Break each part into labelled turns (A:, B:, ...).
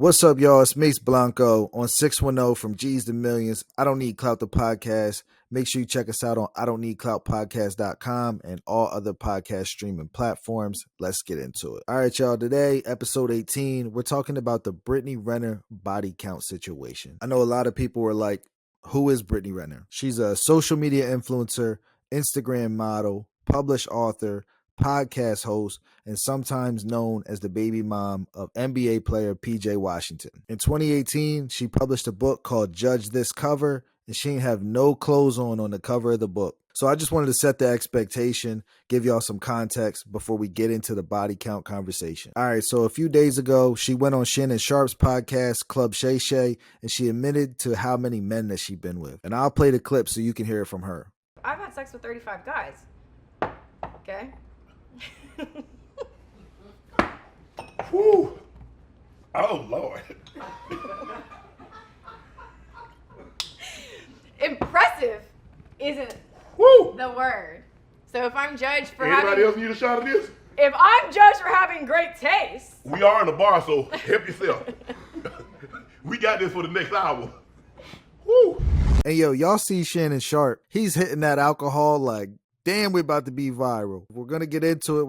A: What's up, y'all? It's Mase Blanco on 610 from G's to Millions. I Don't Need Clout, the podcast. Make sure you check us out on IDon'tNeedCloutPodcast.com and all other podcast streaming platforms. Let's get into it. All right, y'all. Today, episode 18, we're talking about the Brittany Renner body count situation. I know a lot of people were like, who is Brittany Renner? She's a social media influencer, Instagram model, published author, podcast host, and sometimes known as the baby mom of NBA player PJ Washington. In 2018, she published a book called Judge This Cover, and she didn't have no clothes on the cover of the book. So I just wanted to set the expectation, give y'all some context before we get into the body count conversation. All right, so a few days ago, she went on Shannon Sharpe's podcast, Club Shay Shay, and she admitted to how many men that she'd been with. And I'll play the clip so you can hear it from her.
B: I've had sex with 35 guys. Okay?
C: Whew. Oh, Lord.
B: Impressive isn't
C: Woo.
B: the word. So if I'm judged for
C: Anybody else need a shot of this?
B: if I'm judged for having great taste.
C: We are in a bar, so help yourself. We got this for the next hour. Woo.
A: And yo, y'all see Shannon Sharpe. He's hitting that alcohol like, damn, we're about to be viral. We're going to get into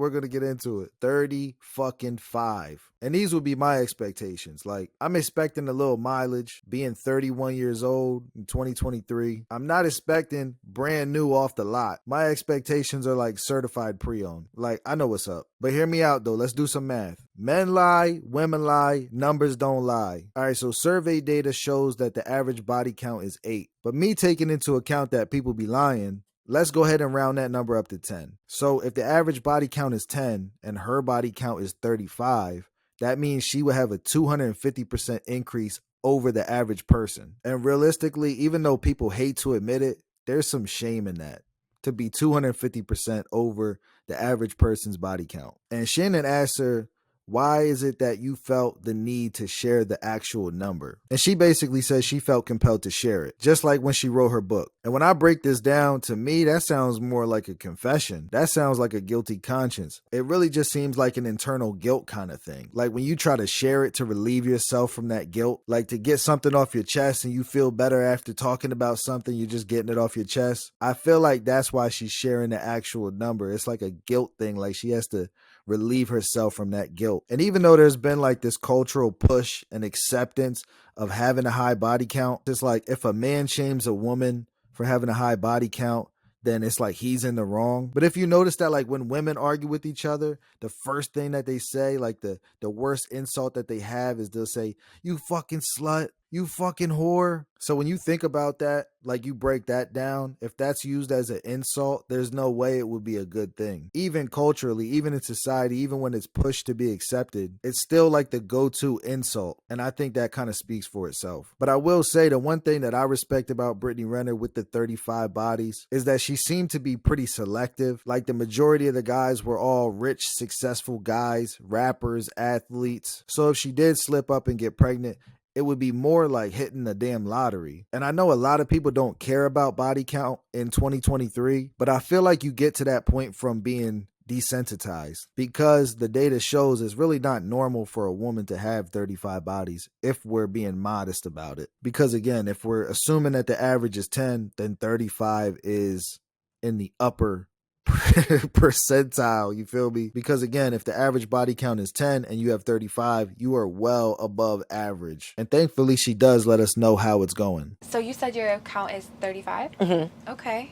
A: it. 30 fucking 5. And these would be my expectations. Like, I'm expecting a little mileage, being 31 years old in 2023. I'm not expecting brand new off the lot. My expectations are like certified pre-owned. Like, I know what's up. But hear me out, though. Let's do some math. Men lie, women lie, numbers don't lie. All right, so survey data shows that the average body count is 8. But me taking into account that people be lying, let's go ahead and round that number up to 10. So if the average body count is 10 and her body count is 35, that means she would have a 250% increase over the average person. And realistically, even though people hate to admit it, there's some shame in that, to be 250% over the average person's body count. And Shannon asked her, why is it that you felt the need to share the actual number? And she basically says she felt compelled to share it, just like when she wrote her book. And when I break this down, to me, that sounds more like a confession. That sounds like a guilty conscience. It really just seems like an internal guilt kind of thing. Like when you try to share it to relieve yourself from that guilt, like to get something off your chest and you feel better after talking about something, you're just getting it off your chest. I feel like that's why she's sharing the actual number. It's like a guilt thing. Like she has to relieve herself from that guilt. And even though there's been like this cultural push and acceptance of having a high body count, it's like if a man shames a woman for having a high body count, then it's like he's in the wrong. But if you notice that like when women argue with each other, the first thing that they say, like the worst insult that they have is they'll say, you fucking slut, you fucking whore. So when you think about that, like you break that down, if that's used as an insult, there's no way it would be a good thing. Even culturally, even in society, even when it's pushed to be accepted, it's still like the go-to insult. And I think that kind of speaks for itself. But I will say the one thing that I respect about Brittany Renner with the 35 bodies is that she seemed to be pretty selective. Like the majority of the guys were all rich, successful guys, rappers, athletes. So if she did slip up and get pregnant, it would be more like hitting the damn lottery. And I know a lot of people don't care about body count in 2023, but I feel like you get to that point from being desensitized because the data shows it's really not normal for a woman to have 35 bodies if we're being modest about it. Because again, if we're assuming that the average is 10, then 35 is in the upper percentile, you feel me? Because again, if the average body count is 10 and you have 35, you are well above average. And thankfully she does let us know how it's going.
D: So you said your count is 35?
E: Mm-hmm.
D: Okay.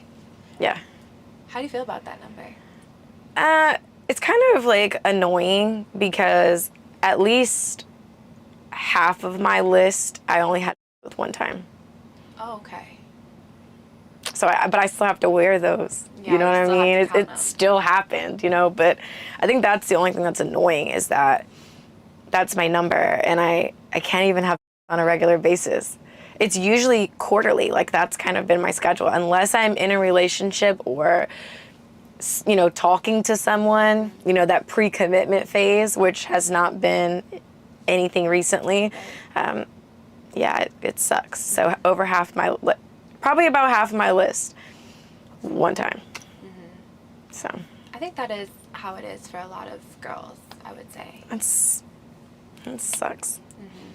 E: Yeah.
D: How do you feel about that number?
E: It's kind of like annoying because at least half of my list I only had with one time.
D: Oh, okay.
E: So, but I still have to wear those.
D: Yeah,
E: you know what I mean? It
D: them.
E: still happened, you know, but I think that's the only thing that's annoying is that that's my number and I can't even have on a regular basis. It's usually quarterly, like that's kind of been my schedule. Unless I'm in a relationship or, you know, talking to someone, you know, that pre-commitment phase, which has not been anything recently. Yeah, it sucks. So over half my, probably about half of my list one time. Mm-hmm. So
D: I think that is how it is for a lot of girls, I would say.
E: it sucks.
D: Mm-hmm.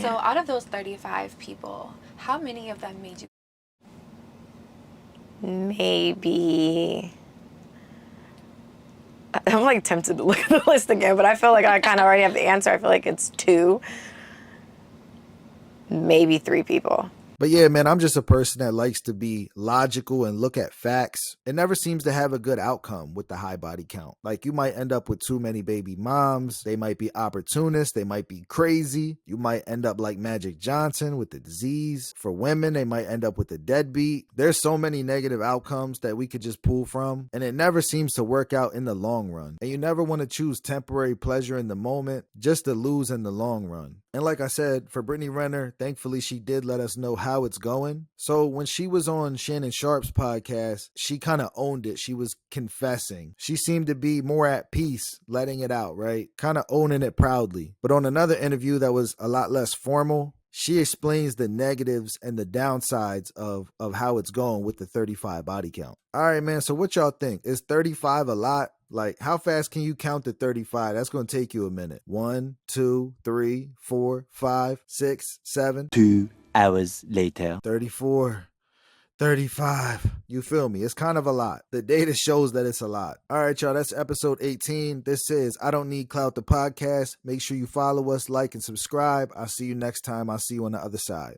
D: So
E: Yeah.
D: out of those 35 people, how many of them made you?
E: Maybe. I'm like tempted to look at the list again, but I feel like I kind of already have the answer. I feel like it's 2, maybe 3 people.
A: But yeah, man, I'm just a person that likes to be logical and look at facts. It never seems to have a good outcome with the high body count. Like, you might end up with too many baby moms. They might be opportunists. They might be crazy. You might end up like Magic Johnson with the disease. For women, they might end up with a deadbeat. There's so many negative outcomes that we could just pull from, and it never seems to work out in the long run. And you never want to choose temporary pleasure in the moment just to lose in the long run. And like I said, for Brittany Renner, thankfully she did let us know how it's going. So when she was on Shannon Sharpe's podcast, she kind of owned it. She was confessing. She seemed to be more at peace, letting it out, right? Kind of owning it proudly. But on another interview that was a lot less formal, she explains the negatives and the downsides of how it's going with the 35 body count. All right, man. So what y'all think? Is 35 a lot? Like, how fast can you count to 35? That's going to take you a minute. 1, 2, 3, 4, 5, 6, 7.
F: 2 hours later.
A: 34. 35. You feel me? It's kind of a lot. The data shows that it's a lot. All right, y'all. That's episode 18. This is I Don't Need Clout, the podcast. Make sure you follow us, like, and subscribe. I'll see you next time. I'll see you on the other side.